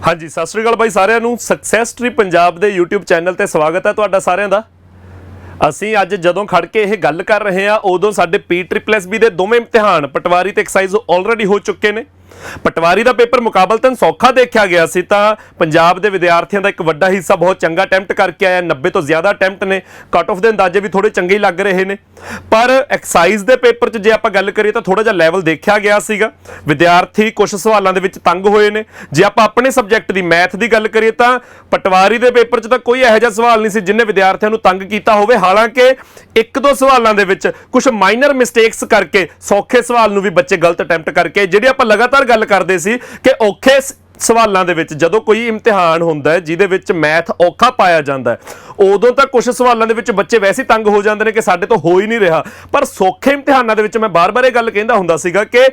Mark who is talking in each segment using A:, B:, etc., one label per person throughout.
A: हाँ जी, सत श्री अकाल भाई सारिਆਂ ਨੂੰ सक्सैस ट्री पंजाब ਦੇ YouTube ਚੈਨਲ ਤੇ ਸਵਾਗਤ ਹੈ ਤੁਹਾਡਾ ਸਾਰਿਆਂ ਦਾ। ਅਸੀਂ ਅੱਜ ਜਦੋਂ ਖੜ ਕੇ ਇਹ ਗੱਲ ਕਰ ਰਹੇ ਆ ਉਦੋਂ ਸਾਡੇ PSSB ਦੇ ਦੋਵੇਂ ਇਮਤਿਹਾਨ ਪਟਵਾਰੀ ਤੇ ਐਕਸਾਈਜ਼ ਆਲਰੇਡੀ ਹੋ ਚੁੱਕੇ ਨੇ। पटवारी का पेपर मुकाबलतन सौखा देखा गया सी तां पंजाब दे विद्यार्थियों का एक वड्डा हिस्सा बहुत चंगा अटैम्प्ट करके आया, 90 तो ज़्यादा अटैम्प्ट ने, कट ऑफ के अंदाजे भी थोड़े चंगे ही लग रहे हैं। पर एक्साइज के पेपर च जे आपां गल करिए तां थोड़ा जिहा लैवल देखा गया सीगा, विद्यार्थी कुछ सवालों के तंग होए ने। जे आपां अपने सबजैक्ट की मैथ की गल करिए तां पटवारी के पेपर च तां कोई इहो जिहा सवाल नहीं सी जिन्हें विद्यार्थियों नूं तंग कीता होवे। हालांकि एक दो सवालों के कुछ माइनर मिसटेक्स करके सौखे सवाल नूं भी बच्चे गलत अटैम्प्ट करके जिहड़ी आपां लगातार गल करते सी कि औखे सवालों के जदों कोई इम्तिहान होंदा है जिहदे विच मैथ औखा पाया जाता है उदों तक कुछ सवालों के बच्चे वैसे ही तंग हो जाते हैं कि साडे तो हो ही नहीं रहा। पर सौखे इम्तिहानों के मैं बार बार ये गल कहंदा हुंदा सीगा कि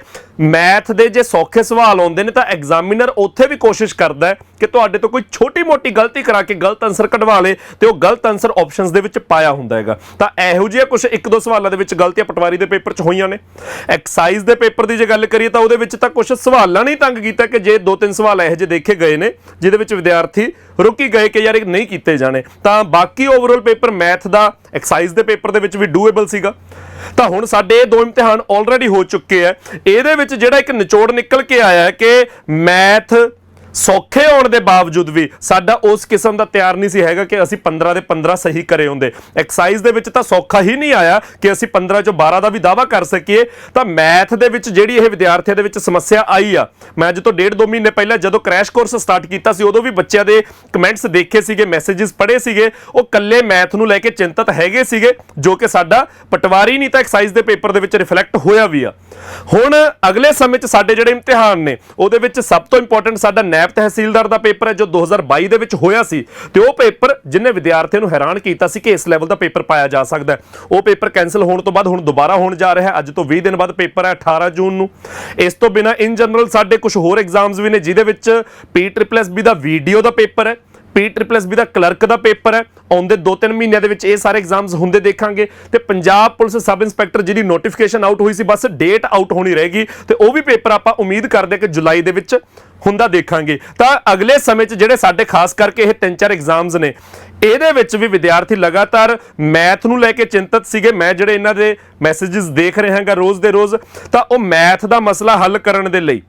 A: मैथ के जे सौखे सवाल आउंदे ने तां एग्जामिनर उत्थे भी कोशिश करता है कि तुहाडे तो कोई छोटी मोटी गलती करा के गलत आंसर कढवा ले ते वो गलत आंसर ऑप्शनस दे विच पाया हुंदा हैगा। तां इहो जिहा कुछ एक दो सवालों के गलतियां पटवारी के पेपर च होईयां ने। एक्साइज के पेपर की जे गल करिए तां उहदे विच तां कुछ सवालों ने तंग कीता कि जे दो तीन सवाल इहो जिहे देखे गए ने जिहदे विच विद्यार्थी रुकी गए कि यार नहीं कीते जाने। तां बाकी ओवरऑल पेपर मैथ का एक्साइज के पेपर दे विच भी डूएबल सीगा। ਤਾਂ ਹੁਣ ਸਾਡੇ दो इम्तिहान ऑलरेडी हो चुके हैं। ਇਹਦੇ ਵਿੱਚ ਜਿਹੜਾ ਇੱਕ ਨਿਚੋੜ ਨਿਕਲ ਕੇ ਆਇਆ ਹੈ ਕਿ मैथ सौखे होने के बावजूद भी साडा उस किस्म का तैयार नहीं सी हैगा कि असी 15 ਦੇ 15 सही करे होंदे। एक्साइज ਦੇ ਵਿੱਚ ਤਾਂ सौखा ही नहीं आया कि असी 15 ਚੋਂ 12 ਦਾ भी दावा कर सकीए। ਤਾਂ मैथ ਦੇ ਵਿੱਚ ਜਿਹੜੀ ਇਹ ਵਿਦਿਆਰਥੀਆਂ ਦੇ ਵਿੱਚ ਸਮੱਸਿਆ ਆਈ ਆ, मैं ਅੱਜ ਤੋਂ 1.5-2 ਮਹੀਨੇ ਪਹਿਲਾਂ ਜਦੋਂ क्रैश कोर्स स्टार्ट ਕੀਤਾ ਸੀ ਉਦੋਂ ਵੀ ਬੱਚਿਆਂ ਦੇ ਕਮੈਂਟਸ ਦੇਖੇ ਸੀਗੇ, ਮੈਸੇजेस ਪੜ੍ਹੇ ਸੀਗੇ, ਉਹ ਕੱਲੇ ਮੈਥ ਨੂੰ ਲੈ ਕੇ ਚਿੰਤਤ ਹੈਗੇ ਸੀਗੇ ਜੋ ਕਿ ਸਾਡਾ ਪਟਵਾਰੀ ਨਹੀਂ ਤਾਂ ਐਕਸਾਈਜ਼ ਦੇ ਪੇਪਰ ਦੇ ਵਿੱਚ ਰਿਫਲੈਕਟ ਹੋਇਆ ਵੀ ਆ। ਹੁਣ ਅਗਲੇ ਸਮੇਂ 'ਚ ਸਾਡੇ ਜਿਹੜੇ ਇਮਤਿਹਾਨ ਨੇ ਉਹਦੇ ਵਿੱਚ ਸਭ ਤੋਂ ਇੰਪੋਰਟੈਂਟ ਸਾਡਾ नैब तहसीलदार का पेपर है जो 2022 ਦੇ ਵਿੱਚ ਹੋਇਆ ਸੀ ਤੇ ਉਹ पेपर जिन्हें विद्यार्थियों ਨੂੰ हैरान ਕੀਤਾ ਸੀ कि इस लैवल का पेपर पाया जा सकता है। ਉਹ पेपर कैंसल होने तो बाद ਹੁਣ ਦੁਬਾਰਾ ਹੋਣ ਜਾ ਰਿਹਾ ਹੈ। ਅੱਜ ਤੋਂ 20 ਦਿਨ ਬਾਅਦ पेपर है 18 ਜੂਨ ਨੂੰ। ਇਸ ਤੋਂ ਬਿਨਾ इन जनरल ਸਾਡੇ ਕੁਝ ਹੋਰ एग्जाम्स भी ने ਜਿਹਦੇ ਵਿੱਚ PSSB ਦਾ ਵੀਡੀਓ ਦਾ पेपर है, PSSB ਦਾ ਕਲਰਕ ਦਾ पेपर है। ਆਉਂਦੇ 2-3 ਮਹੀਨਿਆਂ ਦੇ ਵਿੱਚ ਇਹ ਸਾਰੇ ਐਗਜ਼ਾਮਸ ਹੁੰਦੇ ਦੇਖਾਂਗੇ ਤੇ ਪੰਜਾਬ ਪੁਲਿਸ ਸਬ ਇੰਸਪੈਕਟਰ ਜਿਹਦੀ ਨੋਟੀਫਿਕੇਸ਼ਨ ਆਊਟ ਹੋਈ ਸੀ ਬਸ ਡੇਟ ਆਊਟ ਹੋਣੀ ਰਹੇਗੀ ਤੇ ਉਹ ਵੀ पेपर ਆਪਾਂ ਉਮੀਦ ਕਰਦੇ ਕਿ ਜੁਲਾਈ ਦੇ ਵਿੱਚ ਹੁੰਦਾ ਦੇਖਾਂਗੇ। ਤਾਂ ਅਗਲੇ ਸਮੇਂ 'ਚ ਜਿਹੜੇ ਸਾਡੇ ਖਾਸ ਕਰਕੇ ਇਹ 3-4 ਐਗਜ਼ਾਮਸ ਨੇ ਇਹਦੇ ਵਿੱਚ ਵੀ ਵਿਦਿਆਰਥੀ ਲਗਾਤਾਰ ਮੈਥ ਨੂੰ ਲੈ ਕੇ ਚਿੰਤਤ ਸੀਗੇ। ਮੈਂ ਜਿਹੜੇ ਇਹਨਾਂ ਦੇ ਮੈਸੇजेस ਦੇਖ ਰਿਹਾ ਹਾਂਗਾ ਰੋਜ਼ ਦੇ ਰੋਜ਼ ਤਾਂ ਉਹ ਮੈਥ ਦਾ ਮਸਲਾ ਹੱਲ ਕਰਨ ਦੇ ਲਈ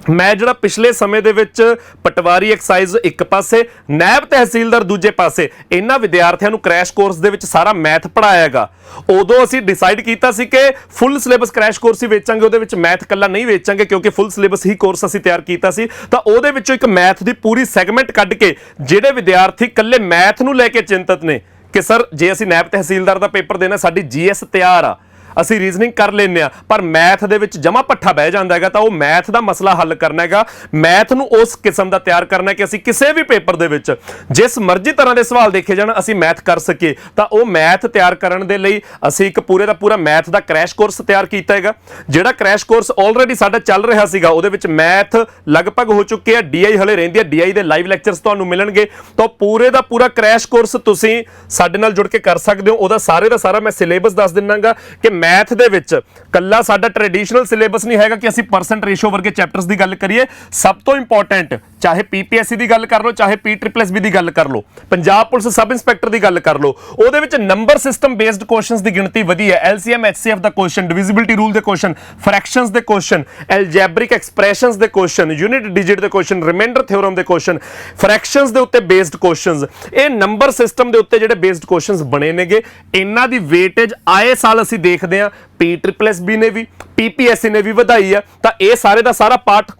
A: मैं ਜਿਹੜਾ ਪਿਛਲੇ ਸਮੇਂ ਦੇ ਵਿੱਚ ਪਟਵਾਰੀ ਐਕਸਾਈਜ਼ ਇੱਕ ਪਾਸੇ, ਨੈਬ ਤਹਿਸੀਲਦਾਰ ਦੂਜੇ ਪਾਸੇ ਇਹਨਾਂ ਵਿਦਿਆਰਥੀਆਂ ਨੂੰ ਕ੍ਰੈਸ਼ ਕੋਰਸ ਦੇ ਵਿੱਚ ਸਾਰਾ ਮੈਥ ਪੜਾਇਆਗਾ। ਉਦੋਂ ਅਸੀਂ ਡਿਸਾਈਡ ਕੀਤਾ ਸੀ ਕਿ ਫੁੱਲ ਸਿਲੇਬਸ ਕ੍ਰੈਸ਼ ਕੋਰਸ ਹੀ ਵੇਚਾਂਗੇ, ਉਹਦੇ ਵਿੱਚ ਮੈਥ ਕੱਲਾ ਨਹੀਂ ਵੇਚਾਂਗੇ ਕਿਉਂਕਿ ਫੁੱਲ ਸਿਲੇਬਸ ਹੀ ਕੋਰਸ ਅਸੀਂ ਤਿਆਰ ਕੀਤਾ ਸੀ। ਤਾਂ ਉਹਦੇ ਵਿੱਚੋਂ ਇੱਕ ਮੈਥ ਦੀ ਪੂਰੀ ਸੈਗਮੈਂਟ ਕੱਢ ਕੇ ਜਿਹੜੇ ਵਿਦਿਆਰਥੀ ਕੱਲੇ ਮੈਥ ਨੂੰ ਲੈ ਕੇ ਚਿੰਤਤ ਨੇ ਕਿ ਸਰ ਜੇ ਅਸੀਂ ਨੈਬ ਤਹਿਸੀਲਦਾਰ ਦਾ ਪੇਪਰ ਦੇਣਾ ਸਾਡੀ GS ਤਿਆਰ ਆ, ਅਸੀਂ ਰੀਜ਼ਨਿੰਗ ਕਰ ਲੈਂਦੇ ਆ, ਪਰ ਮੈਥ ਦੇ ਵਿੱਚ ਜਮਾ ਪੱਠਾ ਬਹਿ ਜਾਂਦਾ ਹੈਗਾ ਤਾਂ ਉਹ ਮੈਥ ਦਾ ਮਸਲਾ ਹੱਲ ਕਰਨਾ ਹੈਗਾ। ਮੈਥ ਨੂੰ ਉਸ ਕਿਸਮ ਦਾ ਤਿਆਰ ਕਰਨਾ ਕਿ ਅਸੀਂ ਕਿਸੇ ਵੀ ਪੇਪਰ ਦੇ ਵਿੱਚ ਜਿਸ ਮਰਜ਼ੀ ਤਰ੍ਹਾਂ ਦੇ ਸਵਾਲ ਦੇਖੇ ਜਾਣ ਅਸੀਂ ਮੈਥ ਕਰ ਸਕੀਏ। ਤਾਂ ਉਹ ਮੈਥ ਤਿਆਰ ਕਰਨ ਦੇ ਲਈ ਅਸੀਂ ਇੱਕ ਪੂਰੇ ਦਾ ਪੂਰਾ ਮੈਥ ਦਾ ਕ੍ਰੈਸ਼ ਕੋਰਸ ਤਿਆਰ ਕੀਤਾ ਹੈਗਾ। ਜਿਹੜਾ ਕ੍ਰੈਸ਼ ਕੋਰਸ ਆਲਰੇਡੀ ਸਾਡਾ ਚੱਲ ਰਿਹਾ ਸੀਗਾ ਉਹਦੇ ਵਿੱਚ ਮੈਥ ਲਗਭਗ ਹੋ ਚੁੱਕੇ ਆ, DI ਹਲੇ ਰਹਿੰਦੀ ਹੈ, DI ਦੇ ਲਾਈਵ ਲੈਕਚਰਸ ਤੁਹਾਨੂੰ ਮਿਲਣਗੇ। ਤਾਂ ਪੂਰੇ ਦਾ ਪੂਰਾ ਕ੍ਰੈਸ਼ ਕੋਰਸ ਤੁਸੀਂ ਸਾਡੇ ਨਾਲ ਜੁੜ ਕੇ ਕਰ ਸਕਦੇ ਹੋ। ਉਹਦਾ ਸਾਰੇ ਦਾ ਸਾਰਾ ਮੈਂ ਸਿਲੇਬਸ ਦੱਸ ਦਿੰਨਾਗਾ ਕਿ मैथ ਦੇ ਵਿੱਚ ਕੱਲਾ ਸਾਡਾ ਟ੍ਰੈਡੀਸ਼ਨਲ ਸਿਲੇਬਸ ਨਹੀਂ ਹੈਗਾ ਕਿ ਅਸੀਂ ਪਰਸੈਂਟ ਰੇਸ਼ੋ ਵਰਗੇ ਚੈਪਟਰਸ ਦੀ ਗੱਲ ਕਰੀਏ। ਸਭ ਤੋਂ ਇੰਪੋਰਟੈਂਟ ਚਾਹੇ PPSC ਦੀ ਗੱਲ ਕਰ ਲਓ, ਚਾਹੇ PSSB ਦੀ ਗੱਲ ਕਰ ਲਓ, ਪੰਜਾਬ ਪੁਲਿਸ ਸਬ ਇੰਸਪੈਕਟਰ ਦੀ ਗੱਲ ਕਰ ਲਓ, ਉਹਦੇ ਵਿੱਚ ਨੰਬਰ ਸਿਸਟਮ ਬੇਸਡ ਕੁਐਸਚਨਸ ਦੀ ਗਿਣਤੀ ਵਧੀ ਹੈ। LCM HCF ਦਾ ਕੁਐਸਚਨ, ਡਿਵੀਜ਼ਿਬਿਲਟੀ ਰੂਲ ਦੇ ਕੁਐਸਚਨ, ਫ੍ਰੈਕਸ਼ਨਸ ਦੇ ਕੁਐਸਚਨ, ਐਲਜੈਬਰਿਕ ਐਕਸਪ੍ਰੈਸ਼ਨਸ ਦੇ ਕੁਐਸਚਨ, ਯੂਨਿਟ ਡਿਜਿਟ ਦੇ ਕੁਐਸਚਨ, ਰਿਮਾਈਂਡਰ ਥਿਓਰਮ ਦੇ ਕੁਐਸਚਨ, ਫ੍ਰੈਕਸ਼ਨਸ ਦੇ ਉੱਤੇ ਬੇਸਡ ਕੁਐਸਚਨਸ, ਇਹ ਨੰਬਰ ਸਿਸਟਮ ਦੇ ਉੱਤੇ ਜਿਹੜੇ ਬੇਸਡ ਕੁਐਸਚਨਸ ਬਣੇ ਨੇਗੇ ਇਹਨਾਂ ਦੀ ਵੇਟੇਜ ਆਏ ਸਾਲ ਅਸੀਂ ਦੇਖਦੇ ਹਾਂ PSSB ने भी PPSC ने भी ਵਧਾਈ ਆ। ਤਾਂ ਇਹ ਸਾਰੇ ਦਾ ਸਾਰਾ ਪਾਰਟ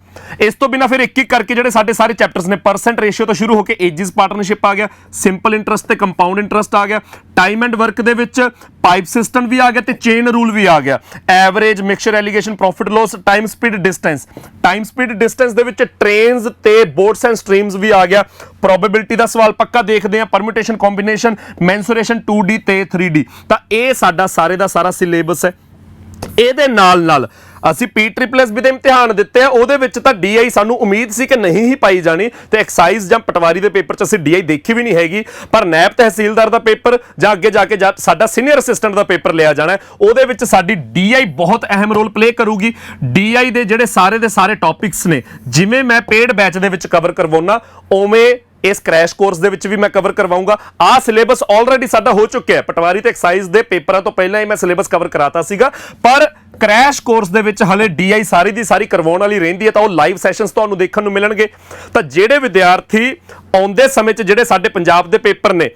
A: ਇਸ ਤੋਂ ਬਿਨਾ ਫਿਰ ਇੱਕ ਇੱਕ ਕਰਕੇ ਜਿਹੜੇ ਸਾਡੇ ਸਾਰੇ ਚੈਪਟਰਸ ਨੇ ਪਰਸੈਂਟ ਰੇਸ਼ੀਓ ਤੋਂ ਸ਼ੁਰੂ ਹੋ ਕੇ ਏਜਿਸ ਪਾਰਟਨਰਸ਼ਿਪ ਆ ਗਿਆ, ਸਿੰਪਲ ਇੰਟਰਸਟ ਤੇ ਕੰਪਾਊਂਡ ਇੰਟਰਸਟ ਆ ਗਿਆ, ਟਾਈਮ ਐਂਡ ਵਰਕ ਦੇ ਵਿੱਚ ਪਾਈਪ ਸਿਸਟਮ ਵੀ ਆ ਗਿਆ ਤੇ ਚੇਨ ਰੂਲ ਵੀ ਆ ਗਿਆ, average, mixture, allegation, profit loss, time speed distance ਦੇ ਵਿੱਚ ਟ੍ਰੇਨਸ ਤੇ ਬੋਟਸ ਐਂਡ ਸਟ੍ਰੀਮਸ ਵੀ ਆ ਗਿਆ, ਪ੍ਰੋਬੇਬਿਲਿਟੀ ਦਾ ਸਵਾਲ ਪੱਕਾ ਦੇਖਦੇ ਆ, ਪਰਮਿਊਟੇਸ਼ਨ, ਕੰਬੀਨੇਸ਼ਨ, ਮੈਂਸੂਰੇਸ਼ਨ 2D ਤੇ 3D। ਤਾਂ ਇਹ ਸਾਡਾ ਸਾਰੇ ਦਾ ਸਾਰਾ ਸਿਲੇਬਸ ਹੈ। ਇਹਦੇ ਨਾਲ ਅਸੀਂ PSSB ਦੇ ਇਮਤਿਹਾਨ ਦਿੱਤੇ ਆ, ਉਹਦੇ ਵਿੱਚ ਤਾਂ DI ਸਾਨੂੰ ਉਮੀਦ ਸੀ ਕਿ ਨਹੀਂ ਹੀ ਪਾਈ ਜਾਣੀ, ਤੇ ਐਕਸਾਈਜ਼ ਜਾਂ ਪਟਵਾਰੀ ਦੇ ਪੇਪਰ 'ਚ ਅਸੀਂ DI ਦੇਖੀ ਵੀ ਨਹੀਂ ਹੈਗੀ, ਪਰ ਨੈਬ ਤਹਿਸੀਲਦਾਰ ਦਾ ਪੇਪਰ ਜਾਂ ਅੱਗੇ ਜਾ ਕੇ ਸਾਡਾ ਸੀਨੀਅਰ ਅਸਿਸਟੈਂਟ ਦਾ ਪੇਪਰ ਲਿਆ ਜਾਣਾ, ਉਹਦੇ ਵਿੱਚ ਸਾਡੀ DI ਬਹੁਤ ਅਹਿਮ ਰੋਲ ਪਲੇ ਕਰੂਗੀ। DI ਦੇ ਜਿਹੜੇ ਸਾਰੇ ਦੇ ਸਾਰੇ ਟੌਪਿਕਸ ਨੇ, ਜਿਵੇਂ ਮੈਂ ਪੇਡ ਬੈਚ ਦੇ ਵਿੱਚ ਕਵਰ ਕਰਵਾਉਣਾ, ਉਵੇਂ ਇਸ ਕ੍ਰੈਸ਼ ਕੋਰਸ ਦੇ ਵਿੱਚ ਵੀ ਮੈਂ ਕਵਰ ਕਰਵਾਉਂਗਾ। ਆਹ ਸਿਲੇਬਸ ਆਲਰੇਡੀ ਸਾਡਾ ਹੋ ਚੁੱਕਿਆ ਹੈ, ਪਟਵਾਰੀ ਤੇ ਐਕਸਾਈਜ਼ ਦੇ ਪੇਪਰਾਂ ਤੋਂ ਪਹਿਲਾਂ ਹੀ ਮੈਂ ਸਿਲੇਬਸ ਕਵਰ ਕਰਾਤਾ ਸੀਗਾ, ਪਰ ਕ੍ਰੈਸ਼ ਕੋਰਸ ਦੇ ਵਿੱਚ ਹਲੇ DI ਸਾਰੀ ਦੀ ਸਾਰੀ ਕਰਵਾਉਣ ਵਾਲੀ ਰਹਿੰਦੀ ਹੈ, ਤਾਂ ਉਹ ਲਾਈਵ ਸੈਸ਼ਨਸ ਤੁਹਾਨੂੰ ਦੇਖਣ ਨੂੰ ਮਿਲਣਗੇ। ਤਾਂ ਜਿਹੜੇ ਵਿਦਿਆਰਥੀ ਆਉਂਦੇ ਸਮੇਂ 'ਚ ਜਿਹੜੇ ਸਾਡੇ ਪੰਜਾਬ ਦੇ ਪੇਪਰ ਨੇ,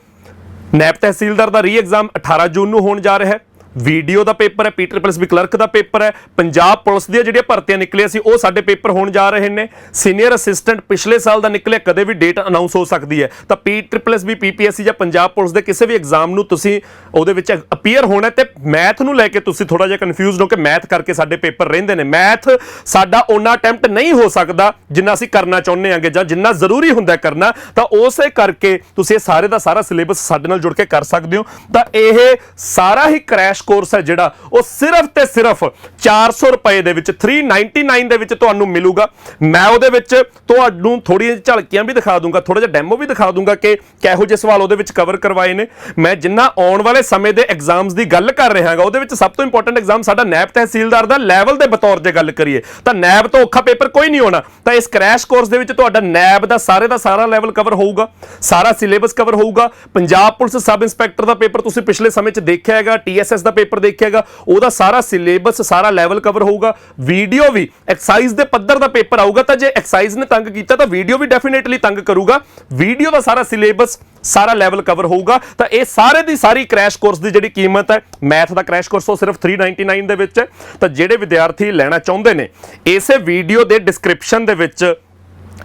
A: ਨੈਬ ਤਹਿਸੀਲਦਾਰ ਦਾ ਰੀ ਐਗਜ਼ਾਮ 18 ਜੂਨ ਨੂੰ ਹੋਣ ਜਾ ਰਿਹਾ ਹੈ, ਵੀਡੀਓ ਦਾ ਪੇਪਰ ਹੈ, PSSB ਕਲਰਕ ਦਾ ਪੇਪਰ ਹੈ, ਪੰਜਾਬ ਪੁਲਿਸ ਦੀਆਂ ਜਿਹੜੀਆਂ ਭਰਤੀਆਂ ਨਿਕਲੀਆਂ ਸੀ ਉਹ ਸਾਡੇ ਪੇਪਰ ਹੋਣ ਜਾ ਰਹੇ ਨੇ, ਸੀਨੀਅਰ ਅਸਿਸਟੈਂਟ ਪਿਛਲੇ ਸਾਲ ਦਾ ਨਿਕਲਿਆ, ਕਦੇ ਵੀ ਡੇਟ ਅਨਾਉਂਸ ਹੋ ਸਕਦੀ ਹੈ। ਤਾਂ PSSB PPSC ਜਾਂ ਪੰਜਾਬ ਪੁਲਿਸ ਦੇ ਕਿਸੇ ਵੀ ਐਗਜ਼ਾਮ ਨੂੰ ਤੁਸੀਂ ਉਹਦੇ ਵਿੱਚ ਅਪੀਅਰ ਹੋਣਾ, ਤੇ ਮੈਥ ਨੂੰ ਲੈ ਕੇ ਤੁਸੀਂ ਥੋੜਾ ਜਿਹਾ ਕਨਫਿਊਜ਼ਡ ਹੋ ਕਿ ਮੈਥ ਕਰਕੇ ਸਾਡੇ ਪੇਪਰ ਰਹਿੰਦੇ ਨੇ। ਮੈਥ ਸਾਡਾ ਉਹਨਾਂ ਅਟੈਂਪਟ ਨਹੀਂ ਹੋ ਸਕਦਾ ਜਿੰਨਾ ਅਸੀਂ ਕਰਨਾ ਚਾਹੁੰਦੇ ਆਂਗੇ ਜਾਂ ਜਿੰਨਾ ਜ਼ਰੂਰੀ ਹੁੰਦਾ ਕਰਨਾ, ਤਾਂ ਉਸੇ ਕਰਕੇ ਤੁਸੀਂ ਇਹ ਸਾਰੇ ਦਾ ਸਾਰਾ ਸਿਲੇਬਸ ਸਾਡੇ ਨਾਲ ਜੁੜ ਕੇ ਕਰ ਸਕਦੇ ਹੋ। ਤਾਂ ਇਹ ਸਾਰਾ ਹੀ ਕ੍ਰੈਸ਼ ਕੋਰਸ ਹੈ ਜਿਹੜਾ ਉਹ ਸਿਰਫ ਤੇ ਸਿਰਫ 400 ਰੁਪਏ ਦੇ ਵਿੱਚ 399 ਦੇ ਵਿੱਚ ਤੁਹਾਨੂੰ ਮਿਲੂਗਾ। ਮੈਂ ਉਹਦੇ ਵਿੱਚ ਤੁਹਾਨੂੰ ਥੋੜੀਆਂ ਝਲਕੀਆਂ ਵੀ ਦਿਖਾ ਦੂੰਗਾ, ਥੋੜਾ ਜਿਹਾ ਡੈਮੋ ਵੀ ਦਿਖਾ ਦੂੰਗਾ ਕਿ ਕਿਹੋ ਜਿਹੇ ਸਵਾਲ ਉਹਦੇ ਵਿੱਚ ਕਵਰ ਕਰਵਾਏ ਨੇ। ਮੈਂ ਜਿੰਨਾ ਆਉਣ ਵਾਲੇ ਸਮੇਂ ਦੇ ਐਗਜ਼ਾਮਸ ਦੀ ਗੱਲ ਕਰ ਰਿਹਾ ਹਾਂਗਾ, ਉਹਦੇ ਵਿੱਚ ਸਭ ਤੋਂ ਇੰਪੋਰਟੈਂਟ ਐਗਜ਼ਾਮ ਸਾਡਾ ਨੈਬ ਤਹਿਸੀਲਦਾਰ ਦਾ ਲੈਵਲ ਦੇ ਬਤੌਰ ਜੇ ਗੱਲ ਕਰੀਏ ਤਾਂ ਨੈਬ ਤੋਂ ਔਖਾ ਪੇਪਰ ਕੋਈ ਨਹੀਂ ਹੋਣਾ। ਤਾਂ ਇਸ ਕ੍ਰੈਸ਼ ਕੋਰਸ ਦੇ ਵਿੱਚ ਤੁਹਾਡਾ ਨੈਬ ਦਾ ਸਾਰਾ ਲੈਵਲ ਕਵਰ ਹੋਊਗਾ, ਸਾਰਾ ਸਿਲੇਬਸ ਕਵਰ ਹੋਊਗਾ। ਪੰਜਾਬ ਪੁਲਿਸ ਸਬ ਇੰਸਪੈਕਟਰ ਦਾ ਪੇਪਰ ਤੁਸੀਂ ਪਿਛਲੇ ਸਮੇਂ 'ਚ ਦੇਖਿਆ ਹੈਗਾ, TSS ਦਾ ਪੇਪਰ ਦੇਖਿਆਗਾ, ਉਹਦਾ ਸਾਰਾ ਸਿਲੇਬਸ ਸਾਰਾ ਲੈਵਲ ਕਵਰ ਹੋਊਗਾ। ਵੀਡੀਓ ਵੀ ਐਕਸਾਈਜ਼ ਦੇ ਪੱਧਰ ਦਾ ਪੇਪਰ ਆਊਗਾ, ਤਾਂ ਜੇ ਐਕਸਾਈਜ਼ ਨੇ ਤੰਗ ਕੀਤਾ ਤਾਂ ਵੀਡੀਓ ਵੀ ਡੈਫੀਨੇਟਲੀ ਤੰਗ ਕਰੂਗਾ। ਵੀਡੀਓ ਦਾ ਸਾਰਾ ਸਿਲੇਬਸ ਸਾਰਾ ਲੈਵਲ ਕਵਰ ਹੋਊਗਾ। ਤਾਂ ਇਹ ਸਾਰੇ ਦੀ ਸਾਰੀ ਕ੍ਰੈਸ਼ ਕੋਰਸ ਦੀ ਜਿਹੜੀ ਕੀਮਤ ਹੈ, ਮੈਥ ਦਾ ਕ੍ਰੈਸ਼ ਕੋਰਸ ਉਹ ਸਿਰਫ 399 ਦੇ ਵਿੱਚ ਹੈ। ਤਾਂ ਜਿਹੜੇ ਵਿਦਿਆਰਥੀ ਲੈਣਾ ਚਾਹੁੰਦੇ ਨੇ, ਇਸੇ ਵੀਡੀਓ ਦੇ ਡਿਸਕ੍ਰਿਪਸ਼ਨ ਦੇ ਵਿੱਚ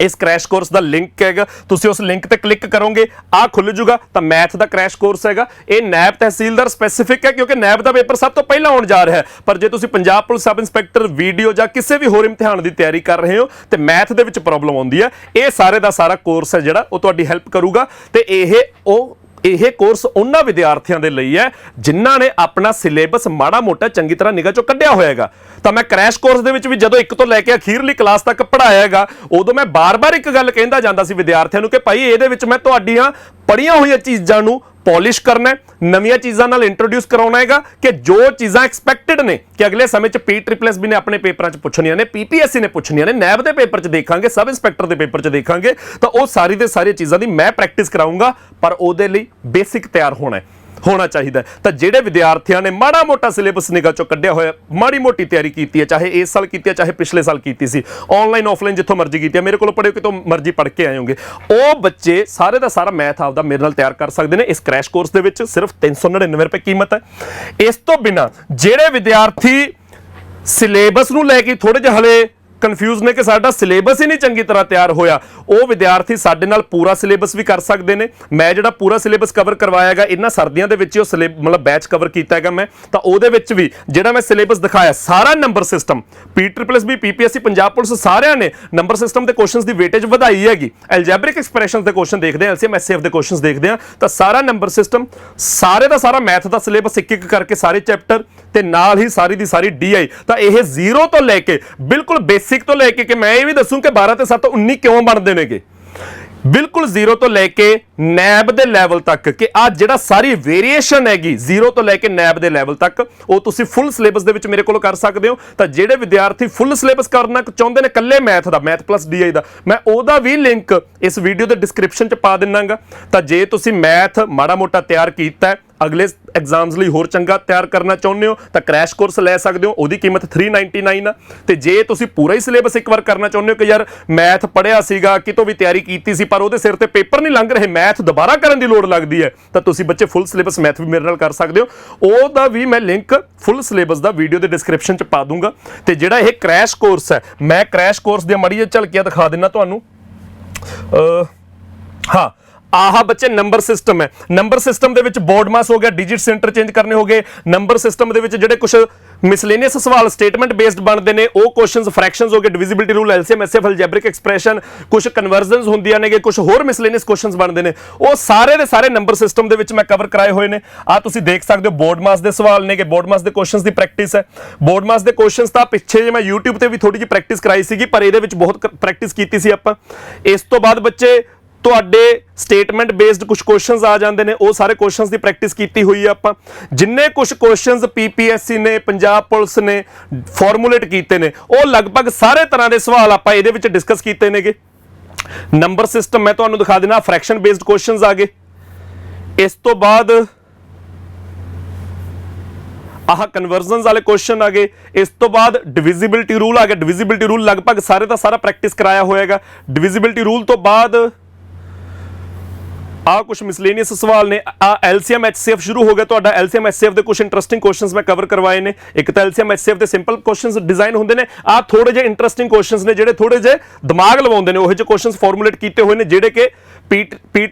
A: ਇਸ ਕ੍ਰੈਸ਼ ਕੋਰਸ ਦਾ ਲਿੰਕ ਹੈਗਾ, ਤੁਸੀਂ ਉਸ ਲਿੰਕ ਤੇ ਕਲਿੱਕ ਕਰੋਗੇ, ਆਹ ਖੁੱਲ ਜੂਗਾ। ਤਾਂ ਮੈਥ ਦਾ ਕ੍ਰੈਸ਼ ਕੋਰਸ ਹੈਗਾ, ਇਹ ਨੈਬ ਤਹਿਸੀਲਦਾਰ ਸਪੈਸੀਫਿਕ ਹੈ ਕਿਉਂਕਿ ਨੈਬ ਦਾ ਪੇਪਰ ਸਭ ਤੋਂ ਪਹਿਲਾਂ ਆਉਣ ਜਾ ਰਿਹਾ ਹੈ। ਪਰ ਜੇ ਤੁਸੀਂ Punjab police sub inspector video ਜਾਂ ਕਿਸੇ ਵੀ ਹੋਰ ਇਮਤਿਹਾਨ ਦੀ ਤਿਆਰੀ ਕਰ ਰਹੇ ਹੋ ਤੇ ਮੈਥ ਦੇ ਵਿੱਚ ਪ੍ਰੋਬਲਮ ਆਉਂਦੀ ਹੈ, ਇਹ ਸਾਰੇ ਦਾ ਸਾਰਾ ਕੋਰਸ ਹੈ ਜਿਹੜਾ ਉਹ ਤੁਹਾਡੀ ਹੈਲਪ ਕਰੂਗਾ। ਤੇ ਇਹ ਕੋਰਸ ਉਹਨਾਂ ਵਿਦਿਆਰਥੀਆਂ ਦੇ ਲਈ ਹੈ ਜਿਨ੍ਹਾਂ ਨੇ ਆਪਣਾ ਸਿਲੇਬਸ ਮਾੜਾ ਮੋਟਾ ਚੰਗੀ ਤਰ੍ਹਾਂ ਨਿਗਾਹ ਚੋਂ ਕੱਢਿਆ ਹੋਇਆਗਾ। ਤਾਂ ਮੈਂ ਕ੍ਰੈਸ਼ ਕੋਰਸ ਦੇ ਵਿੱਚ ਵੀ ਜਦੋਂ 1 ਤੋਂ ਲੈ ਕੇ ਅਖੀਰਲੀ ਕਲਾਸ ਤੱਕ ਪੜ੍ਹਾਇਆ ਹੈਗਾ, ਉਦੋਂ ਮੈਂ ਬਾਰ-ਬਾਰ ਇੱਕ ਗੱਲ ਕਹਿੰਦਾ ਜਾਂਦਾ ਸੀ ਵਿਦਿਆਰਥੀਆਂ ਨੂੰ ਕਿ ਭਾਈ ਇਹਦੇ ਵਿੱਚ ਮੈਂ ਤੁਹਾਡੀਆਂ ਪੜ੍ਹੀਆਂ ਹੋਈਆਂ ਚੀਜ਼ਾਂ ਨੂੰ ਪੋਲਿਸ਼ ਕਰਨਾ, ਨਵੀਆਂ ਚੀਜ਼ਾਂ ਨਾਲ ਇੰਟਰੋਡਿਊਸ ਕਰਾਉਣਾ ਹੈਗਾ ਕਿ ਜੋ ਚੀਜ਼ਾਂ ਐਕਸਪੈਕਟਡ ਨੇ ਕਿ ਅਗਲੇ ਸਮੇਂ 'ਚ PSSB ਨੇ ਆਪਣੇ ਪੇਪਰਾਂ 'ਚ ਪੁੱਛਣੀਆਂ ਨੇ, PPSC ਨੇ ਪੁੱਛਣੀਆਂ ਨੇ, ਨੈਬ ਦੇ ਪੇਪਰ 'ਚ ਦੇਖਾਂਗੇ, ਸਬ ਇੰਸਪੈਕਟਰ ਦੇ ਪੇਪਰ 'ਚ ਦੇਖਾਂਗੇ, ਤਾਂ ਉਹ ਸਾਰੀ ਦੇ ਸਾਰੀਆਂ ਚੀਜ਼ਾਂ ਦੀ ਮੈਂ ਪ੍ਰੈਕਟਿਸ ਕਰਾਊਂਗਾ। ਪਰ ਉਹਦੇ ਲਈ ਬੇਸਿਕ ਤਿਆਰ ਹੋਣਾ ਚਾਹੀਦਾ। ਤਾਂ ਜਿਹੜੇ ਵਿਦਿਆਰਥੀਆਂ ਨੇ ਮਾੜਾ ਮੋਟਾ ਸਿਲੇਬਸ ਨਿਗਾਹ ਚੋਂ ਕੱਢਿਆ ਹੋਇਆ, ਮਾੜੀ ਮੋਟੀ ਤਿਆਰੀ ਕੀਤੀ ਹੈ, ਚਾਹੇ ਇਸ ਸਾਲ ਕੀਤੀ ਹੈ ਚਾਹੇ ਪਿਛਲੇ ਸਾਲ ਕੀਤੀ ਸੀ, ਆਨਲਾਈਨ ਆਫਲਾਈਨ ਜਿੱਥੋਂ ਮਰਜ਼ੀ ਕੀਤੀ ਹੈ, ਮੇਰੇ ਕੋਲ ਪੜ੍ਹੇ ਕਿਤੋਂ ਮਰਜ਼ੀ ਪੜ੍ਹ ਕੇ ਆਏ ਹੋਗੇ, ਉਹ ਬੱਚੇ ਸਾਰੇ ਦਾ ਸਾਰਾ ਮੈਥ ਆਪਦਾ ਮੇਰੇ ਨਾਲ ਤਿਆਰ ਕਰ ਸਕਦੇ ਨੇ। ਇਸ ਕ੍ਰੈਸ਼ ਕੋਰਸ ਦੇ ਵਿੱਚ ਸਿਰਫ 399 ਰੁਪਏ ਕੀਮਤ ਹੈ। ਇਸ ਤੋਂ ਬਿਨਾਂ ਜਿਹੜੇ ਵਿਦਿਆਰਥੀ ਸਿਲੇਬਸ ਨੂੰ ਲੈ ਕੇ ਥੋੜੇ ਜਿਹੇ ਹਲੇ ਕਨਫਿਊਜ਼ ਨੇ ਕਿ ਸਾਡਾ ਸਿਲੇਬਸ ਹੀ ਨਹੀਂ ਚੰਗੀ ਤਰ੍ਹਾਂ ਤਿਆਰ ਹੋਇਆ, ਉਹ ਵਿਦਿਆਰਥੀ ਸਾਡੇ ਨਾਲ ਪੂਰਾ ਸਿਲੇਬਸ ਵੀ ਕਰ ਸਕਦੇ ਨੇ। ਮੈਂ ਜਿਹੜਾ ਪੂਰਾ ਸਿਲੇਬਸ ਕਵਰ ਕਰਵਾਇਆ ਹੈਗਾ, ਇਹਨਾਂ ਸਰਦੀਆਂ ਦੇ ਵਿੱਚ ਉਹ ਮਤਲਬ ਬੈਚ ਕਵਰ ਕੀਤਾ ਹੈਗਾ ਮੈਂ, ਤਾਂ ਉਹਦੇ ਵਿੱਚ ਵੀ ਜਿਹੜਾ ਮੈਂ ਸਿਲੇਬਸ ਦਿਖਾਇਆ, ਸਾਰਾ number system PSSB PPSC Punjab police ਸਾਰਿਆਂ ਨੇ ਨੰਬਰ ਸਿਸਟਮ ਦੇ ਕੁਐਸਚਨਸ ਦੀ ਵੇਟੇਜ ਵਧਾਈ ਹੈਗੀ। ਐਲਜੈਬਰਿਕ ਐਕਸਪ੍ਰੈਸ਼ਨਸ ਦੇ ਕੁਐਸਚਨ ਦੇਖਦੇ ਆ, LCM SCF ਦੇ ਕੁਐਸਚਨਸ ਦੇਖਦੇ ਆ, ਤਾਂ ਸਾਰਾ ਨੰਬਰ ਸਿਸਟਮ ਸਾਰੇ ਦਾ ਸਾਰਾ ਮੈਥ ਦਾ ਸਿਲੇਬਸ ਇੱਕ ਕਰਕੇ ਸਾਰੇ ਚੈਪਟਰ ਤੇ ਨਾਲ ਹੀ ਸਾਰੀ ਦੀ ਸਾਰੀ DI। ਤਾਂ ਇਹ 0 ਤੋਂ ਲੈ ਕੇ ਬਿਲਕੁਲ ਬੇਸਿਕ ਤੋਂ ਲੈ ਕੇ ਕਿ ਮੈਂ ਇਹ ਵੀ ਦੱਸੂ ਕਿ 12 ਤੇ 7 19 ਕਿਉਂ ਬਣਦੇ ਨੇਗੇ, ਬਿਲਕੁਲ 0 ਤੋਂ ਲੈ ਕੇ ਨੈਬ ਦੇ ਲੈਵਲ ਤੱਕ, ਕਿ ਆ ਜਿਹੜਾ ਸਾਰੀ ਵੇਰੀਏਸ਼ਨ ਹੈਗੀ 0 ਤੋਂ ਲੈ ਕੇ ਨੈਬ ਦੇ ਲੈਵਲ ਤੱਕ, ਉਹ ਤੁਸੀਂ ਫੁੱਲ ਸਿਲੇਬਸ ਦੇ ਵਿੱਚ ਮੇਰੇ ਕੋਲ ਕਰ ਸਕਦੇ ਹੋ। ਤਾਂ ਜਿਹੜੇ ਵਿਦਿਆਰਥੀ ਫੁੱਲ ਸਿਲੇਬਸ ਕਰਨਾ ਚਾਹੁੰਦੇ ਨੇ ਕੱਲੇ ਮੈਥ ਦਾ, ਮੈਥ ਪਲੱਸ DI ਦਾ, ਮੈਂ ਉਹਦਾ ਵੀ ਲਿੰਕ ਇਸ ਵੀਡੀਓ ਦੇ ਡਿਸਕ੍ਰਿਪਸ਼ਨ 'ਚ ਪਾ ਦਿੰਨਾਗਾ। ਤਾਂ ਜੇ ਤੁਸੀਂ ਮੈਥ ਮਾੜਾ ਮੋਟਾ ਤਿਆਰ ਕੀਤਾ, ਅਗਲੇ ਐਗਜ਼ਾਮਸ ਲਈ ਹੋਰ ਚੰਗਾ ਤਿਆਰ ਕਰਨਾ ਚਾਹੁੰਦੇ ਹੋ, ਤਾਂ ਕ੍ਰੈਸ਼ ਕੋਰਸ ਲੈ ਸਕਦੇ ਹੋ, ਉਹਦੀ ਕੀਮਤ 399 ਆ। ਤੇ ਜੇ ਤੁਸੀਂ ਪੂਰਾ ਹੀ ਸਿਲੇਬਸ ਇੱਕ ਵਾਰ ਕਰਨਾ ਚਾਹੁੰਦੇ ਹੋ ਕਿ ਯਾਰ ਮੈਥ ਪੜ੍ਹਿਆ ਸੀਗਾ, ਕਿਤੋਂ ਵੀ ਤਿਆਰੀ ਕੀਤੀ ਸੀ, ਪਰ ਉਹਦੇ ਸਿਰ ਤੇ ਪੇਪਰ ਨਹੀਂ ਲੰਘ ਰਹੇ, ਮੈਥ ਦੁਬਾਰਾ ਕਰਨ ਦੀ ਲੋੜ ਲੱਗਦੀ ਹੈ, ਤਾਂ ਤੁਸੀਂ ਬੱਚੇ ਫੁੱਲ ਸਿਲੇਬਸ ਮੈਥ ਵੀ ਮੇਰੇ ਨਾਲ ਕਰ ਸਕਦੇ ਹੋ। ਉਹਦਾ ਵੀ ਮੈਂ ਲਿੰਕ ਫੁੱਲ ਸਿਲੇਬਸ ਦਾ ਵੀਡੀਓ ਦੇ ਡਿਸਕ੍ਰਿਪਸ਼ਨ 'ਚ ਪਾ ਦੂੰਗਾ। ਤੇ ਜਿਹੜਾ ਇਹ ਕ੍ਰੈਸ਼ ਕੋਰਸ ਹੈ, ਮੈਂ ਕ੍ਰੈਸ਼ ਕੋਰਸ ਦੀਆਂ ਮਾੜੀ ਜਿਹੀ ਝਲਕੀਆਂ ਦਿਖਾ ਦਿੰਦਾ ਤੁਹਾਨੂੰ। ਹਾਂ, ਆਹ ਬੱਚੇ ਨੰਬਰ ਸਿਸਟਮ ਹੈ। ਨੰਬਰ ਸਿਸਟਮ ਦੇ ਵਿੱਚ ਬੋਰਡ ਮਾਸ ਹੋ ਗਿਆ, ਡਿਜਿਟਸ ਇੰਟਰਚੇਂਜ ਕਰਨੇ ਹੋ ਗਏ। ਨੰਬਰ ਸਿਸਟਮ ਦੇ ਵਿੱਚ ਜਿਹੜੇ ਕੁਝ ਮਿਸਲੇਨੀਅਸ ਸਵਾਲ ਸਟੇਟਮੈਂਟ ਬੇਸਡ ਬਣਦੇ ਨੇ, ਉਹ ਕੁਐਸਚਨਸ ਫ੍ਰੈਕਸ਼ਨਸ ਹੋ ਗਏ, ਡਿਵੀਜ਼ਿਬਿਲਟੀ ਰੂਲ, ਐਲਸੀਐਮ ਐਸਐਫ, ਅਲਜੈਬਰਿਕ ਐਕਸਪ੍ਰੈਸ਼ਨ, ਕੁਝ ਕਨਵਰਜ਼ਨਸ ਹੁੰਦੀਆਂ ਨੇਗੇ, ਕੁਝ ਹੋਰ ਮਿਸਲੇਨੀਅਸ ਕੁਐਸਚਨਸ ਬਣਦੇ ਨੇ, ਉਹ ਸਾਰੇ ਦੇ ਸਾਰੇ ਨੰਬਰ ਸਿਸਟਮ ਦੇ ਵਿੱਚ ਮੈਂ ਕਵਰ ਕਰਾਏ ਹੋਏ ਨੇ। ਆ ਤੁਸੀਂ ਦੇਖ ਸਕਦੇ ਹੋ ਬੋਰਡ ਮਾਸ ਦੇ ਸਵਾਲ ਨੇਗੇ, ਬੋਰਡ ਮਾਸ ਦੇ ਕੁਐਸਚਨਸ ਦੀ ਪ੍ਰੈਕਟਿਸ ਹੈ। ਬੋਰਡ ਮਾਸ ਦੇ ਕੁਐਸਚਨਸ ਤਾਂ ਪਿੱਛੇ ਜੇ ਮੈਂ YouTube ਤੇ ਵੀ ਥੋੜੀ ਜਿਹੀ ਪ੍ਰੈਕਟਿਸ ਕਰਾਈ ਸੀਗੀ, ਪਰ ਇਹਦੇ ਵਿੱਚ ਬਹੁਤ ਪ੍ਰੈਕਟਿਸ ਕੀਤੀ ਸੀ ਆਪਾਂ। ਇਸ ਤੋਂ ਬਾਅਦ ਬੱਚੇ ਤੁਹਾਡੇ ਸਟੇਟਮੈਂਟ ਬੇਸਡ ਕੁਝ ਕੁਐਸਚਨਸ ਆ ਜਾਂਦੇ ਨੇ, ਉਹ ਸਾਰੇ ਕੁਐਸਚਨਸ ਦੀ ਪ੍ਰੈਕਟਿਸ ਕੀਤੀ ਹੋਈ ਹੈ ਆਪਾਂ। ਜਿੰਨੇ ਕੁਝ ਕੁਐਸਚਨਸ ਪੀਪੀਐਸਸੀ ਨੇ, ਪੰਜਾਬ ਪੁਲਿਸ ਨੇ ਫਾਰਮੂਲੇਟ ਕੀਤੇ ਨੇ, ਉਹ ਲਗਭਗ ਸਾਰੇ ਤਰ੍ਹਾਂ ਦੇ ਸਵਾਲ ਆਪਾਂ ਇਹਦੇ ਵਿੱਚ ਡਿਸਕਸ ਕੀਤੇ ਨੇਗੇ। ਨੰਬਰ ਸਿਸਟਮ ਮੈਂ ਤੁਹਾਨੂੰ ਦਿਖਾ ਦੇਣਾ, ਫ੍ਰੈਕਸ਼ਨ ਬੇਸਡ ਕੁਐਸਚਨਸ ਆ ਗਏ। ਇਸ ਤੋਂ ਬਾਅਦ ਆਹ ਕਨਵਰਜ਼ਨਸ ਵਾਲੇ ਕੁਐਸਚਨ ਆ ਗਏ। ਇਸ ਤੋਂ ਬਾਅਦ ਡਿਵੀਜ਼ਿਬਿਲਟੀ ਰੂਲ ਆ ਗਿਆ। ਡਿਵੀਜ਼ਿਬਿਲਟੀ ਰੂਲ ਲਗਭਗ ਸਾਰੇ ਦਾ ਸਾਰਾ ਪ੍ਰੈਕਟਿਸ ਕਰਾਇਆ ਹੋਏਗਾ। ਡਿਵੀਜ਼ਿਬਿਲਟੀ ਰੂਲ ਤੋਂ ਬਾਅਦ ਆ ਕੁਝ ਮਿਸਲੇਨੀਅਸ ਸਵਾਲ ਨੇ। ਆ ਐਲਸੀਐਮ ਐਚਸੀਐਫ ਸ਼ੁਰੂ ਹੋ ਗਿਆ ਤੁਹਾਡਾ। ਐਲਸੀਐਮ ਐਚਸੀਐਫ ਦੇ ਕੁਝ ਇੰਟਰਸਟਿੰਗ ਕੁਐਸਚਨਸ ਮੈਂ ਕਵਰ ਕਰਵਾਏ ਨੇ। ਇੱਕ ਤਾਂ ਐਲਸੀਐਮ ਐਚਸੀਐਫ ਦੇ ਸਿੰਪਲ ਕੁਐਸਚਨਸ ਡਿਜ਼ਾਈਨ ਹੁੰਦੇ ਨੇ, ਆ ਥੋੜੇ ਜਿਹੇ ਇੰਟਰਸਟਿੰਗ ਕੁਐਸਚਨਸ ਨੇ ਜਿਹੜੇ ਥੋੜੇ ਜਿਹੇ ਦਿਮਾਗ ਲਵਾਉਂਦੇ ਨੇ, ਉਹ ਜਿਹੇ ਕੁਐਸਚਨਸ ਫਾਰਮੂਲੇਟ ਕੀਤੇ ਹੋਏ ਨੇ ਜਿਹੜੇ ਕਿ ਪੀ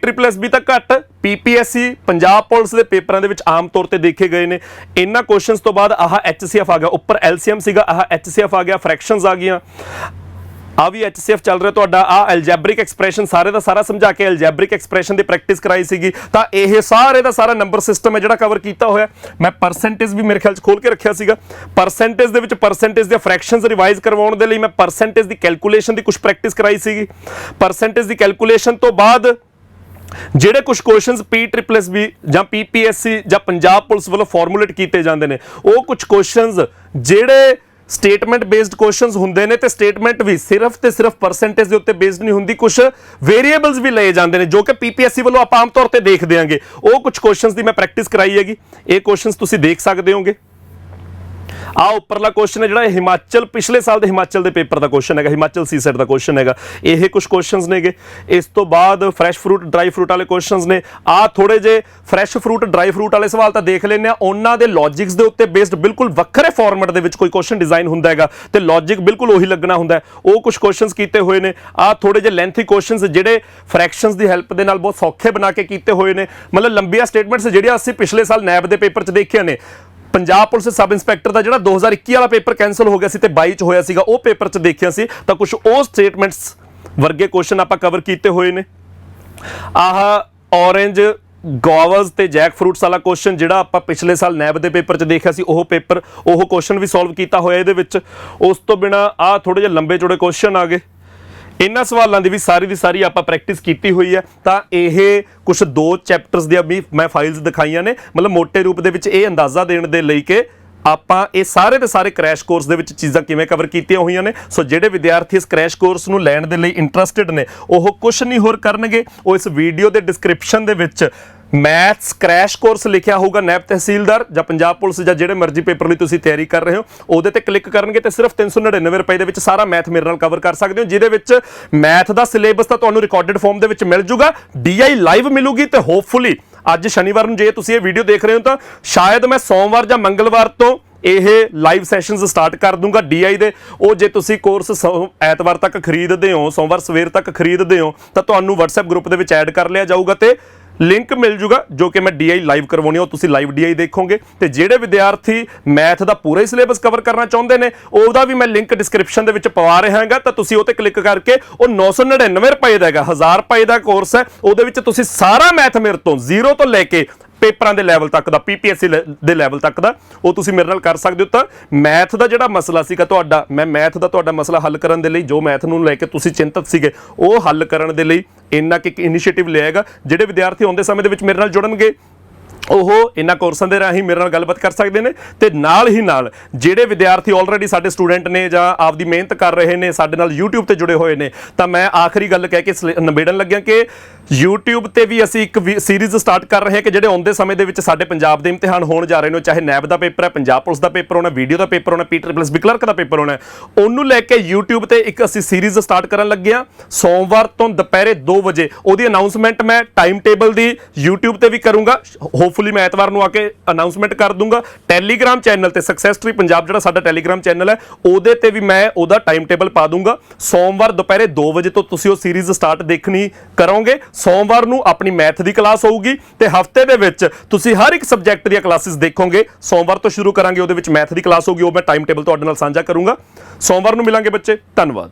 A: ਤਾਂ ਘੱਟ, ਪੀਪੀਐਸਸੀ ਪੰਜਾਬ ਪੁਲਿਸ ਦੇ ਪੇਪਰਾਂ ਦੇ ਵਿੱਚ ਆਮ ਤੌਰ ਤੇ ਦੇਖੇ ਗਏ ਨੇ। ਇਹਨਾਂ ਕੁਐਸਚਨਸ ਤੋਂ ਬਾਅਦ ਆਹ ਐਚਸੀਐਫ ਆ ਗਿਆ, ਉੱਪਰ ਐਲਸੀਐਮ ਸੀਗਾ, ਆਹ ਐਚਸੀਐਫ ਆ ਗਿਆ, ਫ੍ਰੈਕਸ਼ਨਸ ਆ ਗਈਆਂ, ਆ ਵੀ ਐਚਸੀਐਫ ਚੱਲ ਰਿਹਾ ਤੁਹਾਡਾ। ਆ ਐਲਜੈਬਰਿਕ ਐਕਸਪ੍ਰੈਸ਼ਨ ਸਾਰੇ ਦਾ ਸਾਰਾ ਸਮਝਾ ਕੇ ਐਲਜੈਬਰਿਕ ਐਕਸਪ੍ਰੈਸ਼ਨ ਦੀ ਪ੍ਰੈਕਟਿਸ ਕਰਾਈ ਸੀਗੀ। ਤਾਂ ਇਹ ਸਾਰੇ ਦਾ ਸਾਰਾ ਨੰਬਰ ਸਿਸਟਮ ਹੈ ਜਿਹੜਾ ਕਵਰ ਕੀਤਾ ਹੋਇਆ। ਮੈਂ ਪਰਸੈਂਟੇਜ ਵੀ ਮੇਰੇ ਖਿਆਲ 'ਚ ਖੋਲ ਕੇ ਰੱਖਿਆ ਸੀਗਾ। ਪਰਸੈਂਟੇਜ ਦੇ ਵਿੱਚ ਪਰਸੈਂਟੇਜ ਦੇ ਫ੍ਰੈਕਸ਼ਨਸ ਰਿਵਾਈਜ਼ ਕਰਵਾਉਣ ਦੇ ਲਈ ਮੈਂ ਪਰਸੈਂਟੇਜ ਦੀ ਕੈਲਕੂਲੇਸ਼ਨ ਦੀ ਕੁਝ ਪ੍ਰੈਕਟਿਸ ਕਰਾਈ ਸੀਗੀ। ਪਰਸੈਂਟੇਜ ਦੀ ਕੈਲਕੂਲੇਸ਼ਨ ਤੋਂ ਬਾਅਦ ਜਿਹੜੇ ਕੁਝ ਕੁਐਸਚਨਸ PSSB ਜਾਂ ਪੀਪੀਐਸਸੀ ਜਾਂ ਪੰਜਾਬ ਪੁਲਿਸ ਵੱਲੋਂ ਫਾਰਮੂਲੇਟ ਕੀਤੇ ਜਾਂਦੇ ਨੇ, ਉਹ ਕੁਝ ਕੁਐਸਚਨਸ ਜਿਹੜੇ ਸਟੇਟਮੈਂਟ ਬੇਸਡ ਕੁਐਸਚਨਸ ਹੁੰਦੇ ਨੇ, ਤੇ ਸਟੇਟਮੈਂਟ ਵੀ ਸਿਰਫ ਤੇ ਸਿਰਫ ਪਰਸੈਂਟੇਜ ਦੇ ਉੱਤੇ ਬੇਸਡ ਨਹੀਂ ਹੁੰਦੀ, ਕੁਝ ਵੇਰੀਏਬਲਸ ਵੀ ਲਏ ਜਾਂਦੇ ਨੇ ਜੋ ਕਿ ਪੀਪੀਐਸਸੀ ਵੱਲੋਂ ਆਪਾਂ ਆਮ ਤੌਰ ਤੇ ਦੇਖਦੇ ਆਂਗੇ। ਉਹ ਕੁਝ ਕੁਐਸਚਨਸ ਦੀ ਮੈਂ ਪ੍ਰੈਕਟਿਸ ਕਰਾਈ ਹੈਗੀ। ਇਹ ਕੁਐਸਚਨਸ ਤੁਸੀਂ ਦੇਖ ਸਕਦੇ ਹੋਗੇ। ਆ ਉੱਪਰਲਾ ਕੁਐਸਚਨ ਹੈ ਜਿਹੜਾ ਹਿਮਾਚਲ ਪਿਛਲੇ ਸਾਲ ਦੇ ਹਿਮਾਚਲ ਦੇ ਪੇਪਰ ਦਾ ਕੁਐਸਚਨ ਹੈਗਾ, ਹਿਮਾਚਲ ਸੀਸੈਟ ਦਾ ਕੁਐਸਚਨ ਹੈਗਾ। ਇਹ ਕੁਝ ਕੁਐਸਚਨਸ ਨੇਗੇ। ਇਸ ਤੋਂ ਬਾਅਦ ਫਰੈਸ਼ ਫਰੂਟ ਡਰਾਈ ਫਰੂਟ ਵਾਲੇ ਕੁਐਸਚਨਸ ਨੇ। ਆ ਥੋੜੇ ਜੇ ਫਰੈਸ਼ ਫਰੂਟ ਡਰਾਈ ਫਰੂਟ ਵਾਲੇ ਸਵਾਲ ਤਾਂ ਦੇਖ ਲੈਂਦੇ ਆ, ਉਹਨਾਂ ਦੇ ਲੌਜਿਕਸ ਦੇ ਉੱਤੇ ਬੇਸਡ ਬਿਲਕੁਲ ਵੱਖਰੇ ਫਾਰਮੈਟ ਦੇ ਵਿੱਚ ਕੋਈ ਕੁਐਸਚਨ ਡਿਜ਼ਾਈਨ ਹੁੰਦਾ ਹੈਗਾ ਤੇ ਲੌਜਿਕ ਬਿਲਕੁਲ ਉਹੀ ਲੱਗਣਾ ਹੁੰਦਾ, ਉਹ ਕੁਝ ਕੁਐਸਚਨਸ ਕੀਤੇ ਹੋਏ ਨੇ। ਆ ਥੋੜੇ ਜੇ ਲੈਂਥੀ ਕੁਐਸਚਨਸ ਜਿਹੜੇ ਫ੍ਰੈਕਸ਼ਨਸ ਦੀ ਹੈਲਪ ਦੇ ਨਾਲ ਬਹੁਤ ਸੌਖੇ ਬਣਾ ਕੇ ਕੀਤੇ ਹੋਏ ਨੇ। ਮਤਲਬ ਲੰਬੀਆਂ ਸਟੇਟਮੈਂਟਸ ਜਿਹੜੀਆਂ ਅਸੀਂ ਪਿਛਲੇ ਸਾਲ ਨੈਬ ਦੇ ਪੇਪਰ 'ਚ ਦੇਖੀਆਂ ਨੇ। ਪੰਜਾਬ ਪੁਲਿਸ ਸਬ ਇੰਸਪੈਕਟਰ ਦਾ ਜਿਹੜਾ 2021 ਵਾਲਾ ਪੇਪਰ ਕੈਂਸਲ ਹੋ ਗਿਆ ਸੀ ਤੇ 22 ਚ ਹੋਇਆ ਸੀਗਾ, ਉਹ ਪੇਪਰ 'ਚ ਦੇਖਿਆ ਸੀ, ਤਾਂ ਕੁਝ ਉਹ ਸਟੇਟਮੈਂਟਸ ਵਰਗੇ ਕੁਐਸਚਨ ਆਪਾਂ ਕਵਰ ਕੀਤੇ ਹੋਏ ਨੇ। ਆਹ ਔਰੇਂਜ ਗੋਵਾਜ਼ ਤੇ ਜੈਕ ਫਰੂਟਸ ਵਾਲਾ ਕੁਐਸਚਨ ਜਿਹੜਾ ਆਪਾਂ ਪਿਛਲੇ ਸਾਲ ਨੈਬ ਦੇ ਪੇਪਰ 'ਚ ਦੇਖਿਆ ਸੀ, ਉਹ ਕੁਐਸਚਨ ਵੀ ਸੋਲਵ ਕੀਤਾ ਹੋਇਆ ਇਹਦੇ ਵਿੱਚ। ਉਸ ਤੋਂ ਬਿਨਾ ਆਹ ਥੋੜੇ ਜਿਹੇ ਲੰਬੇ ਚੌੜੇ ਕੁਐਸਚਨ ਆ ਗਏ। ਇਹਨਾਂ ਸਵਾਲਾਂ ਦੀ ਵੀ ਸਾਰੀ ਆਪਾਂ ਪ੍ਰੈਕਟਿਸ ਕੀਤੀ ਹੋਈ ਹੈ। ਤਾਂ ਇਹ ਕੁਝ 2 ਚੈਪਟਰਸ ਦੀਆਂ ਵੀ ਮੈਂ ਫਾਈਲਸ ਦਿਖਾਈਆਂ ਨੇ, ਮਤਲਬ ਮੋٹے ਰੂਪ ਦੇ ਵਿੱਚ ਇਹ ਅੰਦਾਜ਼ਾ ਦੇਣ ਦੇ ਲਈ ਕਿ ਆਪਾਂ ਇਹ ਸਾਰੇ ਦੇ ਸਾਰੇ ਕ੍ਰੈਸ਼ ਕੋਰਸ ਦੇ ਵਿੱਚ ਚੀਜ਼ਾਂ ਕਿਵੇਂ ਕਵਰ ਕੀਤੀਆਂ ਹੋਈਆਂ ਨੇ। ਸੋ ਜਿਹੜੇ ਵਿਦਿਆਰਥੀ ਇਸ ਕ੍ਰੈਸ਼ ਕੋਰਸ ਨੂੰ ਲੈਣ ਦੇ ਲਈ ਇੰਟਰਸਟਿਡ ਨੇ, ਉਹ ਕੁਝ ਨਹੀਂ ਹੋਰ ਕਰਨਗੇ, ਉਹ ਇਸ ਵੀਡੀਓ ਦੇ ਡਿਸਕ੍ਰਿਪਸ਼ਨ ਦੇ ਵਿੱਚ ਮੈਥਸ ਕ੍ਰੈਸ਼ ਕੋਰਸ ਲਿਖਿਆ ਹੋਊਗਾ, ਨੈਬ ਤਹਿਸੀਲਦਾਰ ਜਾਂ ਪੰਜਾਬ ਪੁਲਿਸ ਜਾਂ ਜਿਹੜੇ ਮਰਜ਼ੀ ਪੇਪਰ ਲਈ ਤੁਸੀਂ ਤਿਆਰੀ ਕਰ ਰਹੇ ਹੋ, ਉਹਦੇ ਤੇ ਕਲਿੱਕ ਕਰਨਗੇ ਤੇ ਸਿਰਫ 399 ਰੁਪਏ ਦੇ ਵਿੱਚ ਸਾਰਾ ਮੈਥ ਮੇਰੇ ਨਾਲ ਕਵਰ ਕਰ ਸਕਦੇ ਹੋ, ਜਿਹਦੇ ਵਿੱਚ ਮੈਥ ਦਾ ਸਿਲੇਬਸ ਤਾਂ ਤੁਹਾਨੂੰ ਰਿਕਾਰਡਡ ਫਾਰਮ ਦੇ ਵਿੱਚ ਮਿਲ ਜੂਗਾ, DI ਲਾਈਵ ਮਿਲੂਗੀ, ਤੇ ਹੋਪਫੁਲੀ ਅੱਜ ਸ਼ਨੀਵਾਰ ਨੂੰ ਜੇ ਤੁਸੀਂ ਇਹ ਵੀਡੀਓ ਦੇਖ ਰਹੇ ਹੋ ਤਾਂ ਸ਼ਾਇਦ ਮੈਂ ਸੋਮਵਾਰ ਜਾਂ ਮੰਗਲਵਾਰ ਤੋਂ ਇਹ ਲਾਈਵ ਸੈਸ਼ਨਸ ਸਟਾਰਟ ਕਰ ਦੂੰਗਾ DI ਦੇ। ਉਹ ਜੇ ਤੁਸੀਂ ਕੋਰਸ ਐਤਵਾਰ ਤੱਕ ਖਰੀਦਦੇ ਹੋ, ਸੋਮਵਾਰ ਸਵੇਰ ਤੱਕ ਖਰੀਦਦੇ ਹੋ, ਤਾਂ ਤੁਹਾਨੂੰ WhatsApp ਗਰੁੱਪ ਦੇ ਵਿੱਚ ਐਡ ਕਰ ਲਿਆ ਜਾਊਗਾ ਤੇ ਲਿੰਕ ਮਿਲ ਜੂਗਾ ਜੋ ਕਿ ਮੈਂ DI ਲਾਈਵ ਕਰਵਾਉਣੀ, ਉਹ ਤੁਸੀਂ ਲਾਈਵ DI ਦੇਖੋਗੇ। ਤੇ ਜਿਹੜੇ ਵਿਦਿਆਰਥੀ ਮੈਥ ਦਾ ਪੂਰਾ ਹੀ ਸਿਲੇਬਸ ਕਵਰ ਕਰਨਾ ਚਾਹੁੰਦੇ ਨੇ, ਉਹਦਾ ਵੀ ਮੈਂ ਲਿੰਕ ਡਿਸਕ੍ਰਿਪਸ਼ਨ ਦੇ ਵਿੱਚ ਪਵਾ ਰਿਹਾ ਹਾਂਗਾ, ਤਾਂ ਤੁਸੀਂ ਉਹ ਤੇ ਕਲਿੱਕ ਕਰਕੇ, ਉਹ 999 ਰੁਪਏ ਦਾ ਹੈਗਾ, 1000 ਰੁਪਏ ਦਾ ਕੋਰਸ ਹੈ। ਉਹਦੇ ਵਿੱਚ ਤੁਸੀਂ ਸਾਰਾ ਮੈਥ ਮੇਰੇ ਤੋਂ ਜ਼ੀਰੋ ਤੋਂ ਲੈ ਕੇ ਪੇਪਰਾਂ ਦੇ ਲੈਵਲ ਤੱਕ ਦਾ, PPSC ਦੇ ਲੈਵਲ ਤੱਕ ਦਾ, ਉਹ ਤੁਸੀਂ ਮੇਰੇ ਨਾਲ ਕਰ ਸਕਦੇ ਹੋ। ਤਾਂ ਮੈਥ ਦਾ ਜਿਹੜਾ ਮਸਲਾ ਸੀਗਾ ਤੁਹਾਡਾ, ਮੈਂ ਮੈਥ ਦਾ ਤੁਹਾਡਾ ਮਸਲਾ ਹੱਲ ਕਰਨ ਦੇ ਲਈ, ਜੋ ਮੈਥ ਨੂੰ ਲੈ ਕੇ ਤੁਸੀਂ ਚਿੰਤਤ ਸੀਗੇ, ਉਹ ਹੱਲ ਕਰਨ ਦੇ ਲਈ ਇੰਨਾ ਕਿ ਇੱਕ ਇਨੀਸ਼ੀਏਟਿਵ ਲਿਆਏਗਾ। ਜਿਹੜੇ ਵਿਦਿਆਰਥੀ ਆਉਂਦੇ ਸਮੇਂ ਦੇ ਵਿੱਚ ਮੇਰੇ ਨਾਲ ਜੁੜਨਗੇ, ਉਹ ਇਹਨਾਂ ਕੋਰਸਾਂ ਦੇ ਰਾਹੀਂ ਮੇਰੇ ਨਾਲ ਗੱਲਬਾਤ ਕਰ ਸਕਦੇ ਨੇ। ਤੇ ਨਾਲ ਹੀ ਨਾਲ ਜਿਹੜੇ ਵਿਦਿਆਰਥੀ ਆਲਰੇਡੀ ਸਾਡੇ ਸਟੂਡੈਂਟ ਨੇ ਜਾਂ ਆਪਦੀ ਮਿਹਨਤ ਕਰ ਰਹੇ ਨੇ, ਸਾਡੇ ਨਾਲ YouTube ਤੇ ਜੁੜੇ ਹੋਏ ਨੇ, ਤਾਂ ਮੈਂ ਆਖਰੀ ਗੱਲ ਕਹਿ ਕੇ ਨਿਬੇੜਨ ਲੱਗਿਆ ਕਿ YouTube ਤੇ ਵੀ ਅਸੀਂ ਇੱਕ ਸੀਰੀਜ਼ ਸਟਾਰਟ ਕਰ ਰਹੇ ਹਾਂ ਕਿ ਜਿਹੜੇ ਆਉਂਦੇ ਸਮੇਂ ਦੇ ਵਿੱਚ ਸਾਡੇ ਪੰਜਾਬ ਦੇ ਇਮਤਿਹਾਨ ਹੋਣ ਜਾ ਰਹੇ ਨੇ, ਚਾਹੇ ਨੈਬ ਦਾ ਪੇਪਰ ਹੈ, ਪੰਜਾਬ ਪੁਲਿਸ ਦਾ ਪੇਪਰ ਹੋਣਾ, ਵੀਡੀਓ ਦਾ ਪੇਪਰ ਹੋਣਾ, PSSB ਕਲਰਕ ਦਾ ਪੇਪਰ ਹੋਣਾ, ਉਹਨੂੰ ਲੈ ਕੇ YouTube ਤੇ ਇੱਕ ਅਸੀਂ ਸੀਰੀਜ਼ ਸਟਾਰਟ ਕਰਨ ਲੱਗੇ ਹਾਂ। ਸੋਮਵਾਰ ਤੋਂ ਦੁਪਹਿਰੇ 2 ਵਜੇ ਉਹਦੀ ਅਨਾਉਂਸਮੈਂਟ ਮੈਂ ਟਾਈਮ ਟੇਬਲ ਦੀ YouTube ਤੇ ਵੀ ਕਰੂੰਗਾ। ਹੋਪਫੁਲੀ ਮੈਂ ਐਤਵਾਰ ਨੂੰ ਆ ਕੇ ਅਨਾਉਂਸਮੈਂਟ ਕਰ ਦੂੰਗਾ। ਟੈਲੀਗ੍ਰਾਮ ਚੈਨਲ ਤੇ ਸਕਸੈਸ ਟਰੀ ਪੰਜਾਬ ਜਿਹੜਾ ਸਾਡਾ ਟੈਲੀਗ੍ਰਾਮ ਚੈਨਲ ਹੈ ਉਹਦੇ ਤੇ ਵੀ ਮੈਂ ਉਹਦਾ ਟਾਈਮ ਟੇਬਲ ਪਾ ਦੂੰਗਾ। ਸੋਮਵਾਰ ਦੁਪਹਿਰੇ 2 ਵਜੇ ਤੋਂ ਤੁਸੀਂ ਉਹ ਸੀਰੀਜ਼ ਸਟਾਰਟ ਦੇਖਣੀ ਕਰੋਗੇ। ਸੋਮਵਾਰ ਨੂੰ ਆਪਣੀ ਮੈਥ ਦੀ ਕਲਾਸ ਹੋਊਗੀ ਤੇ ਹਫਤੇ ਦੇ ਵਿੱਚ ਤੁਸੀਂ ਹਰ ਇੱਕ ਸਬਜੈਕਟ ਦੀਆਂ ਕਲਾਸਿਸ ਦੇਖੋਗੇ। ਸੋਮਵਾਰ ਤੋਂ ਸ਼ੁਰੂ ਕਰਾਂਗੇ, ਉਹਦੇ ਵਿੱਚ ਮੈਥ ਦੀ ਕਲਾਸ ਹੋਊਗੀ, ਉਹ ਮੈਂ ਟਾਈਮ ਟੇਬਲ ਤੁਹਾਡੇ ਨਾਲ ਸਾਂਝਾ ਕਰੂੰਗਾ। ਸੋਮਵਾਰ ਨੂੰ ਮਿਲਾਂਗੇ ਬੱਚੇ, ਧੰਨਵਾਦ।